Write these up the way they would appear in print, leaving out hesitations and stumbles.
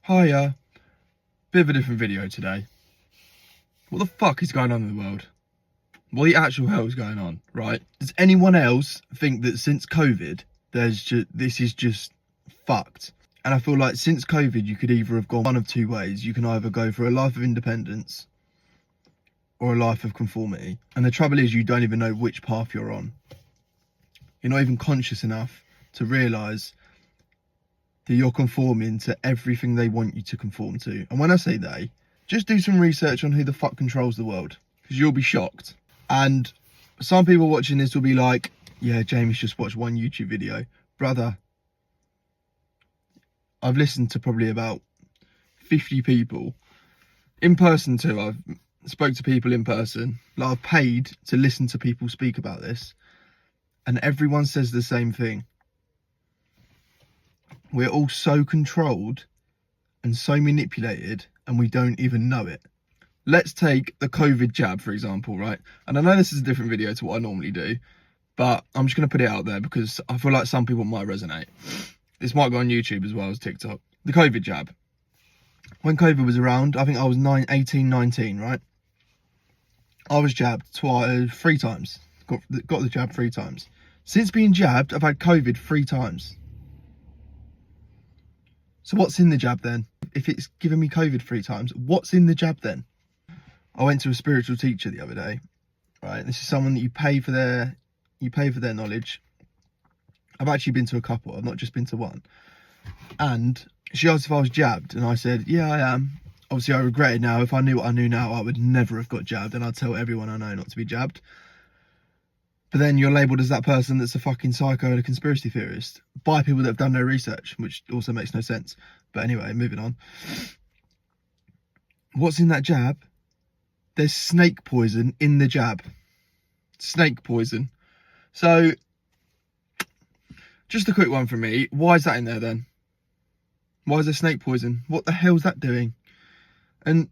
Hiya. Bit of a different video today. What the fuck is going on in the world? What the actual hell is going on, right? Does anyone else think that since COVID, this is just fucked? And I feel like since COVID, you could either have gone one of two ways. You can either go for a life of independence or a life of conformity. And the trouble is, you don't even know which path you're on. You're not even conscious enough to realise that you're conforming to everything they want you to conform to. And when I say they, just do some research on who the fuck controls the world, because you'll be shocked. And some people watching this will be like, yeah, Jamie's just watched one YouTube video. Brother, I've listened to probably about 50 people in person too. I've spoke to people in person. Like, I've paid to listen to people speak about this, and everyone says the same thing. We're all so controlled and so manipulated, and we don't even know it. Let's take the COVID jab, for example, right? And I know this is a different video to what I normally do, but I'm just going to put it out there because I feel like some people might resonate. This might go on YouTube as well as TikTok. The COVID jab. When COVID was around, I think I was 18, 19, right? I was jabbed three times. Got the jab 3 times. Since being jabbed, I've had COVID 3 times. So what's in the jab then? If it's given me COVID 3 times, what's in the jab then? I went to a spiritual teacher the other day, right? This is someone that you pay for their knowledge. I've actually been to a couple. I've not just been to one. And she asked if I was jabbed, and I said, yeah, I am. Obviously, I regret it now. If I knew what I knew now, I would never have got jabbed, and I'd tell everyone I know not to be jabbed. But then you're labelled as that person that's a fucking psycho and a conspiracy theorist by people that have done no research, which also makes no sense. But anyway, moving on. What's in that jab? There's snake poison in the jab. Snake poison. So, just a quick one from me. Why is that in there then? Why is there snake poison? What the hell's that doing? And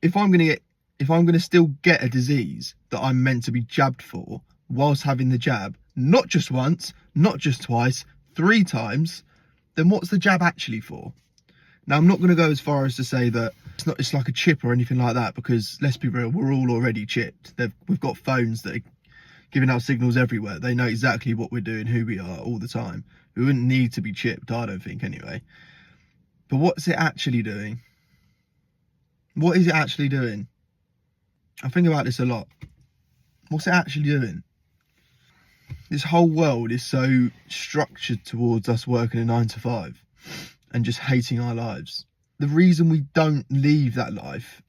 if I'm gonna still get a disease that I'm meant to be jabbed for whilst having the jab, not just once, not just twice, 3 times, then what's the jab actually for? Now, I'm not going to go as far as to say that it's like a chip or anything like that, because let's be real, we're all already chipped. We've got phones that are giving out signals everywhere. They know exactly what we're doing, who we are all the time. We wouldn't need to be chipped, I don't think anyway. But what's it actually doing? What is it actually doing? I think about this a lot. What's it actually doing? This whole world is so structured towards us working a 9 to 5 and just hating our lives. The reason we don't leave that life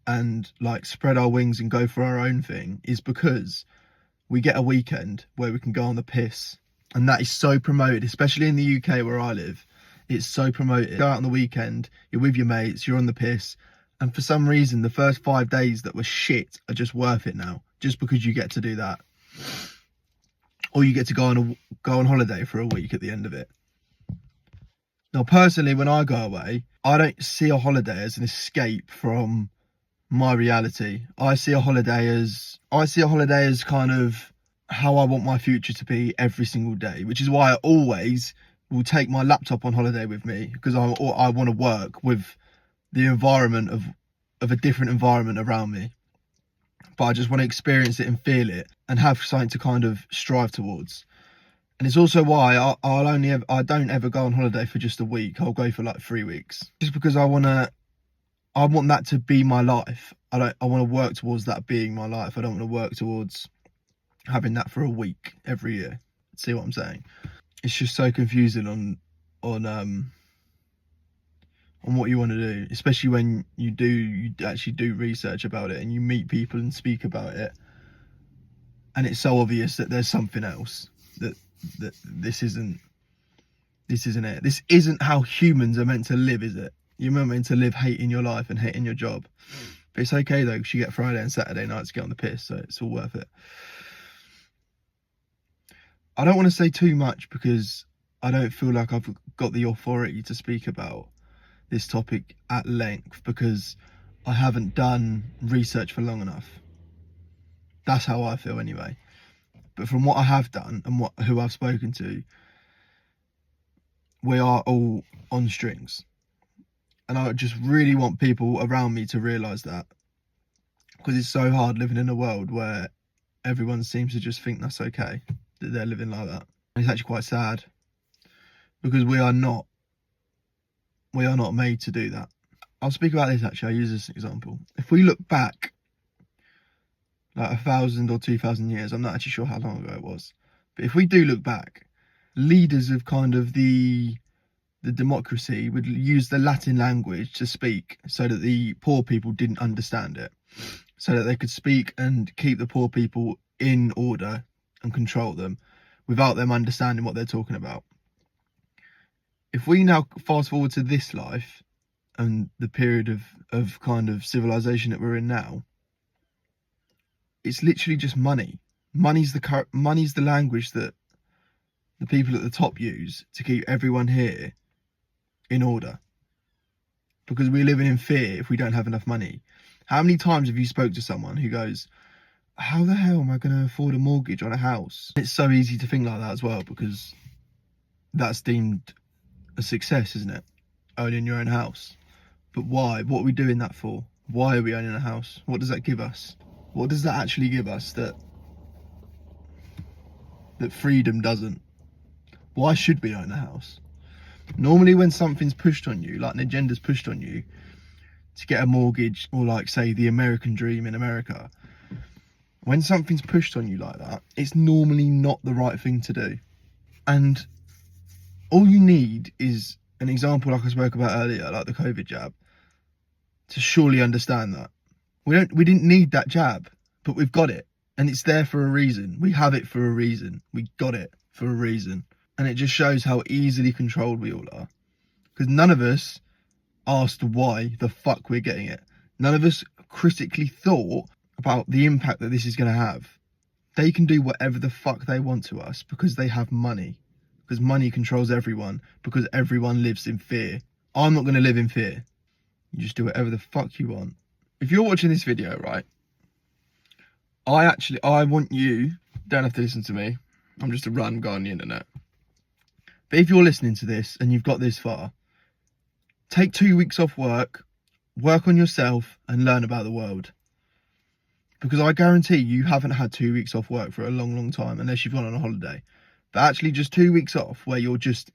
and like spread our wings and go for our own thing is because we get a weekend where we can go on the piss. And that is so promoted, especially in the UK where I live. It's so promoted. Go out on the weekend, you're with your mates, you're on the piss. And for some reason, the first 5 days that were shit are just worth it now, just because you get to do that. Or you get to go on holiday for a week at the end of it. Now, personally, when I go away, I don't see a holiday as an escape from my reality. I see a holiday as kind of how I want my future to be every single day, which is why I always will take my laptop on holiday with me, because I want to work with the environment of a different environment around me. But I just want to experience it and feel it and have something to kind of strive towards. And it's also why I don't ever go on holiday for just a week. I'll go for like 3 weeks, just because I want that to be my life. I want to work towards that being my life. I don't want to work towards having that for a week every year. See what I'm saying? It's just so confusing on what you want to do, especially when you actually do research about it and you meet people and speak about it, and it's so obvious that there's something else, that this isn't it. This isn't how humans are meant to live, is it? You're meant to live hating your life and hating your job. But it's okay though, because you get Friday and Saturday nights to get on the piss, so it's all worth it. I don't want to say too much because I don't feel like I've got the authority to speak about this topic at length, because I haven't done research for long enough. That's how I feel anyway. But from what I have done and who I've spoken to, we are all on strings. And I just really want people around me to realise that, because it's so hard living in a world where everyone seems to just think that's okay, that they're living like that. And it's actually quite sad, because we are not made to do that. I'll speak about this actually. I'll use this example. If we look back like 1,000 or 2,000 years, I'm not actually sure how long ago it was, but if we do look back, leaders of kind of the democracy would use the Latin language to speak so that the poor people didn't understand it, so that they could speak and keep the poor people in order and control them without them understanding what they're talking about. If we now fast forward to this life and the period of kind of civilization that we're in now, it's literally just money. Money's the language that the people at the top use to keep everyone here in order, because we're living in fear if we don't have enough money. How many times have you spoke to someone who goes, how the hell am I going to afford a mortgage on a house? It's so easy to think like that as well, because that's deemed a success, isn't it? Owning your own house. But why? What are we doing that for? Why are we owning a house? What does that give us? What does that actually give us that freedom doesn't? Why should we own a house? Normally when something's pushed on you, like an agenda's pushed on you to get a mortgage, or like say the American dream in America, when something's pushed on you like that, it's normally not the right thing to do. And all you need is an example like I spoke about earlier, like the COVID jab, to surely understand that. We didn't need that jab, but we've got it, and it's there for a reason. We have it for a reason. We got it for a reason. And it just shows how easily controlled we all are. Because none of us asked why the fuck we're getting it. None of us critically thought about the impact that this is going to have. They can do whatever the fuck they want to us because they have money. Because money controls everyone. Because everyone lives in fear. I'm not going to live in fear. You just do whatever the fuck you want. If you're watching this video, right, I want you, don't have to listen to me. I'm just a random guy on the internet. But if you're listening to this and you've got this far, take 2 weeks off work on yourself and learn about the world. Because I guarantee you haven't had 2 weeks off work for a long, long time, unless you've gone on a holiday. But actually just 2 weeks off where you're just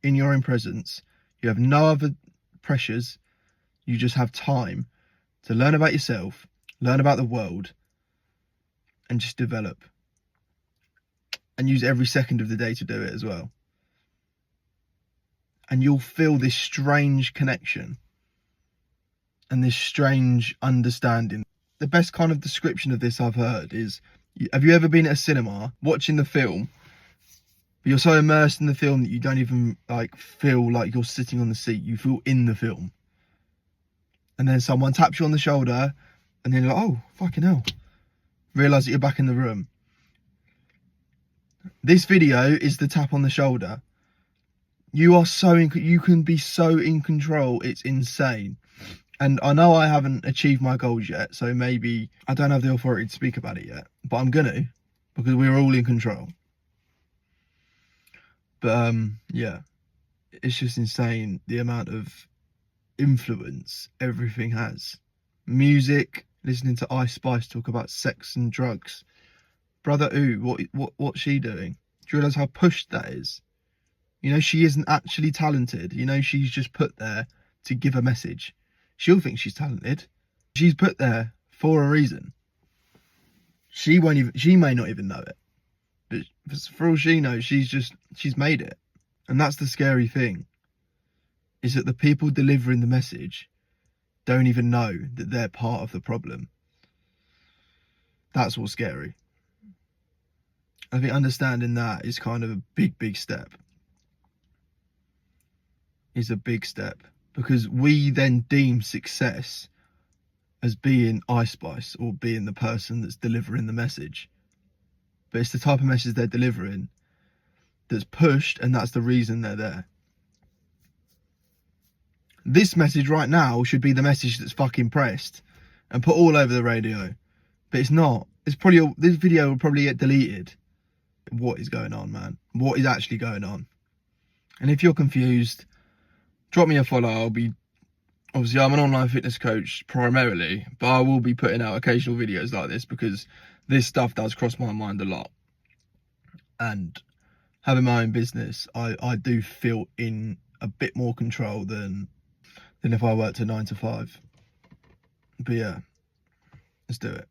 in your own presence. You have no other pressures. You just have time to learn about yourself, learn about the world, and just develop. And use every second of the day to do it as well. And you'll feel this strange connection and this strange understanding. The best kind of description of this I've heard is, have you ever been at a cinema watching the film, but you're so immersed in the film that you don't even like feel like you're sitting on the seat, you feel in the film. And then someone taps you on the shoulder and then you're like, oh, fucking hell. Realise that you're back in the room. This video is the tap on the shoulder. You can be so in control, it's insane. And I know I haven't achieved my goals yet, so maybe I don't have the authority to speak about it yet, but I'm gonna, because we're all in control. But yeah, it's just insane the amount of influence everything has. Music, listening to Ice Spice talk about sex and drugs. Brother Ooh, what's she doing? Do you realise how pushed that is? You know, she isn't actually talented. You know, she's just put there to give a message. She'll think she's talented. She's put there for a reason. She may not even know it. But for all she knows, she's made it. And that's the scary thing, is that the people delivering the message don't even know that they're part of the problem. That's what's scary. I think understanding that is kind of a big step. Is a big step, because we then deem success as being Ice Spice or being the person that's delivering the message. But it's the type of message they're delivering that's pushed, and that's the reason they're there. This message right now should be the message that's fucking pressed and put all over the radio, but it's not. This video will probably get deleted. What is going on, man? What is actually going on? And if you're confused, drop me a follow. I'll be Obviously, I'm an online fitness coach primarily, but I will be putting out occasional videos like this because this stuff does cross my mind a lot. And having my own business, I do feel in a bit more control than if I worked a 9 to 5. But yeah, let's do it.